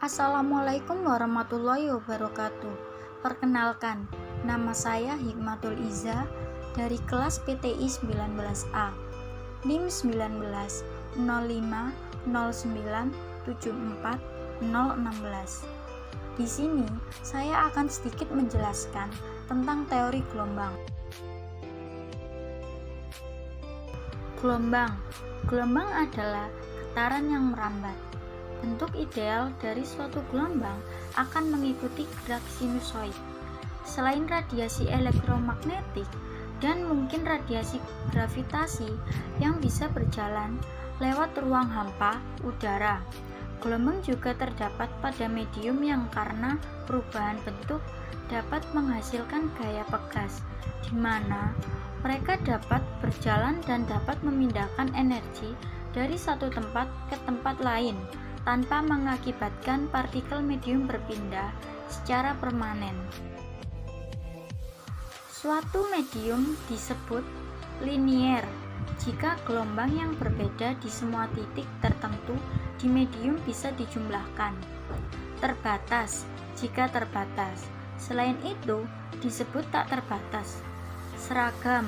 Assalamualaikum warahmatullahi wabarakatuh. Perkenalkan, nama saya Hikmatul Iza dari kelas PTI 19A, NIM 19 05 09 74 016. Di sini saya akan sedikit menjelaskan tentang teori gelombang. Gelombang adalah getaran yang merambat. Bentuk ideal dari suatu gelombang akan mengikuti gerak sinusoid. Selain radiasi elektromagnetik dan mungkin radiasi gravitasi yang bisa berjalan lewat ruang hampa udara, gelombang juga terdapat pada medium yang karena perubahan bentuk dapat menghasilkan gaya pegas, di mana mereka dapat berjalan dan dapat memindahkan energi dari satu tempat ke tempat lain tanpa mengakibatkan partikel medium berpindah secara permanen. Suatu medium disebut linier jika gelombang yang berbeda di semua titik tertentu di medium bisa dijumlahkan. Terbatas jika terbatas. Selain itu disebut tak terbatas. Seragam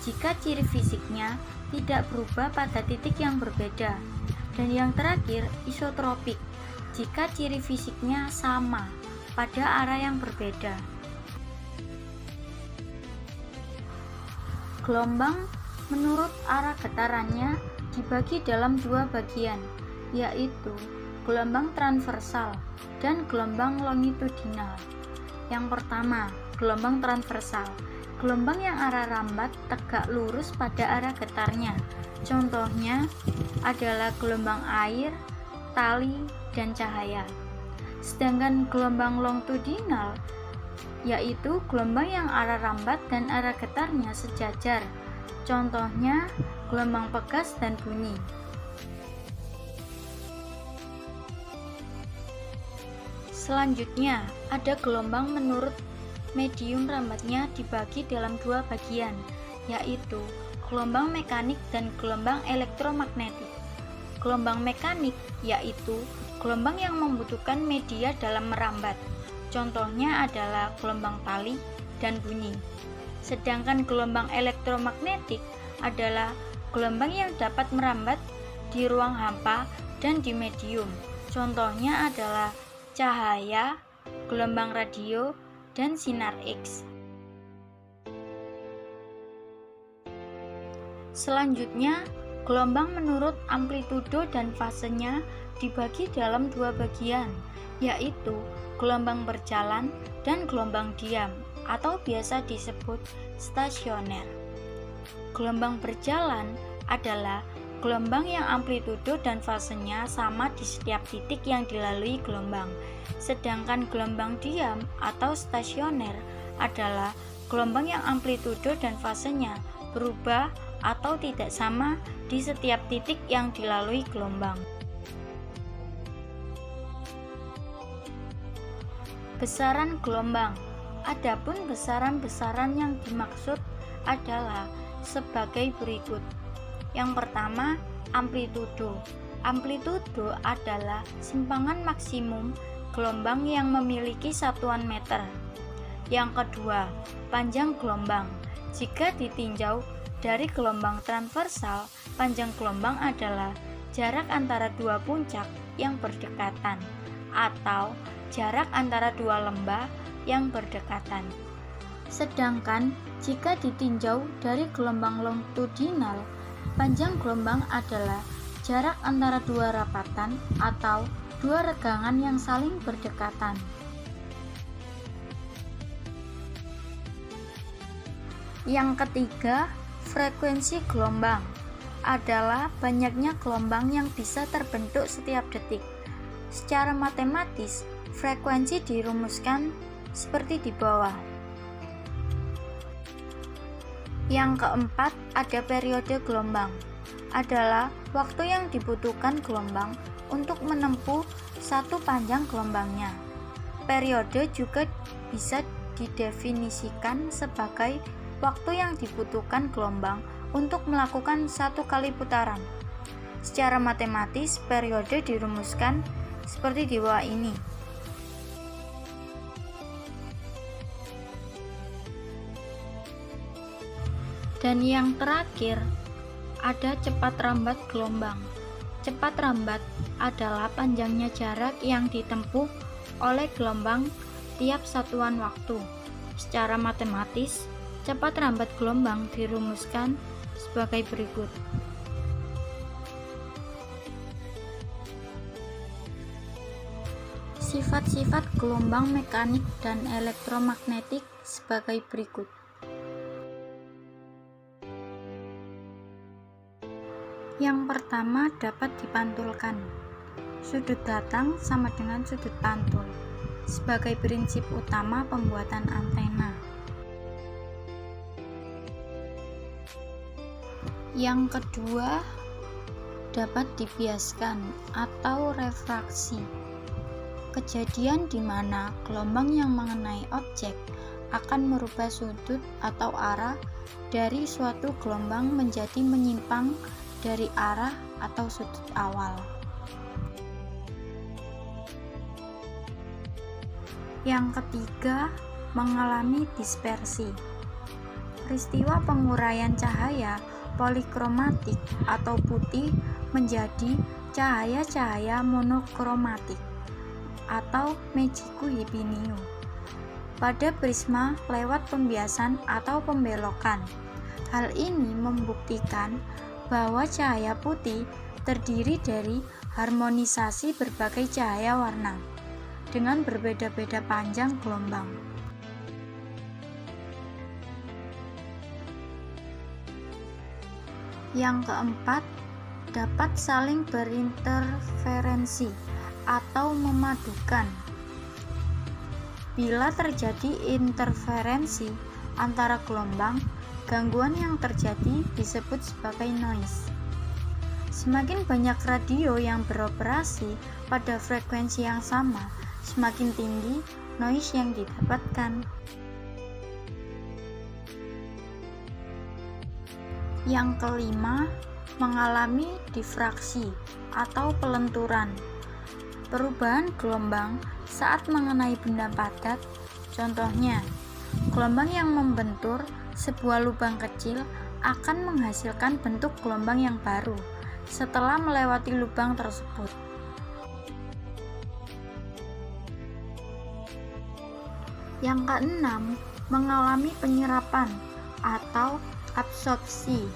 jika ciri fisiknya tidak berubah pada titik yang berbeda. Dan yang terakhir, isotropik jika ciri fisiknya sama pada arah yang berbeda. Gelombang menurut arah getarannya dibagi dalam dua bagian, yaitu gelombang transversal dan gelombang longitudinal. Yang pertama, gelombang transversal, gelombang yang arah rambat tegak lurus pada arah getarnya. Contohnya adalah gelombang air, tali, dan cahaya. Sedangkan gelombang longitudinal yaitu gelombang yang arah rambat dan arah getarnya sejajar. Contohnya gelombang pegas dan bunyi. Selanjutnya, ada gelombang menurut medium rambatnya dibagi dalam dua bagian, yaitu gelombang mekanik dan gelombang elektromagnetik. Gelombang mekanik yaitu gelombang yang membutuhkan media dalam merambat. Contohnya adalah gelombang tali dan bunyi. Sedangkan gelombang elektromagnetik adalah gelombang yang dapat merambat di ruang hampa dan di medium. Contohnya adalah cahaya, gelombang radio, dan sinar X. Selanjutnya, gelombang menurut amplitudo dan fasenya dibagi dalam dua bagian, yaitu gelombang berjalan dan gelombang diam, atau biasa disebut stasioner. Gelombang berjalan adalah gelombang yang amplitudo dan fasenya sama di setiap titik yang dilalui gelombang. Sedangkan gelombang diam atau stasioner adalah gelombang yang amplitudo dan fasenya berubah atau tidak sama di setiap titik yang dilalui gelombang. Besaran gelombang. Adapun besaran-besaran yang dimaksud adalah sebagai berikut. Yang pertama, amplitudo. Amplitudo adalah simpangan maksimum gelombang yang memiliki satuan meter. Yang kedua, panjang gelombang. Jika ditinjau dari gelombang transversal, panjang gelombang adalah jarak antara dua puncak yang berdekatan atau jarak antara dua lembah yang berdekatan. Sedangkan jika ditinjau dari gelombang longitudinal, panjang gelombang adalah jarak antara dua rapatan atau dua regangan yang saling berdekatan. Yang ketiga, frekuensi gelombang adalah banyaknya gelombang yang bisa terbentuk setiap detik. Secara matematis, frekuensi dirumuskan seperti di bawah. Yang keempat, ada periode gelombang. Adalah waktu yang dibutuhkan gelombang untuk menempuh satu panjang gelombangnya. Periode juga bisa didefinisikan sebagai waktu yang dibutuhkan gelombang untuk melakukan satu kali putaran. Secara matematis, periode dirumuskan seperti di bawah ini. Dan yang terakhir, ada cepat rambat gelombang. Cepat rambat adalah panjangnya jarak yang ditempuh oleh gelombang tiap satuan waktu. Secara matematis, cepat rambat gelombang dirumuskan sebagai berikut. Sifat-sifat gelombang mekanik dan elektromagnetik sebagai berikut. Yang pertama, dapat dipantulkan. Sudut datang sama dengan sudut pantul sebagai prinsip utama pembuatan antena. Yang kedua, dapat dibiaskan atau refraksi. Kejadian di mana gelombang yang mengenai objek akan merubah sudut atau arah dari suatu gelombang menjadi menyimpang dari arah atau sudut awal. Yang ketiga, mengalami dispersi. Peristiwa penguraian cahaya polikromatik atau putih menjadi cahaya-cahaya monokromatik atau Mejiku Hibiniu pada prisma lewat pembiasan atau pembelokan. Hal ini membuktikan bahwa cahaya putih terdiri dari harmonisasi berbagai cahaya warna dengan berbeda-beda panjang gelombang. Yang keempat, dapat saling berinterferensi atau memadukan. Bila terjadi interferensi antara gelombang, gangguan yang terjadi disebut sebagai noise. Semakin banyak radio yang beroperasi pada frekuensi yang sama, semakin tinggi noise yang didapatkan. Yang kelima, mengalami difraksi atau pelenturan. Perubahan gelombang saat mengenai benda padat, contohnya, gelombang yang membentur sebuah lubang kecil akan menghasilkan bentuk gelombang yang baru setelah melewati lubang tersebut. Yang keenam, mengalami penyerapan atau absorpsi.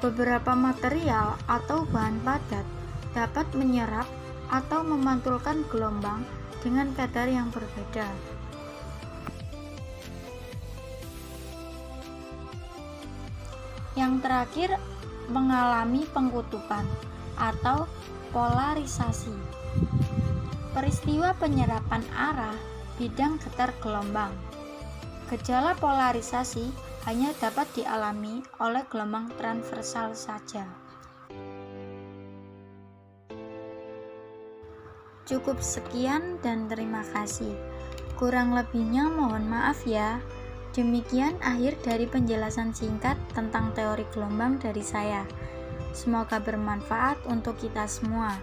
Beberapa material atau bahan padat dapat menyerap atau memantulkan gelombang dengan kadar yang berbeda. Yang terakhir, mengalami pengkutupan atau polarisasi. Peristiwa penyerapan arah bidang getar gelombang. Gejala polarisasi hanya dapat dialami oleh gelombang transversal saja. Cukup sekian dan terima kasih. Kurang lebihnya mohon maaf ya. Demikian akhir dari penjelasan singkat tentang teori gelombang dari saya. Semoga bermanfaat untuk kita semua.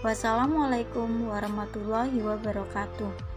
Wassalamualaikum warahmatullahi wabarakatuh.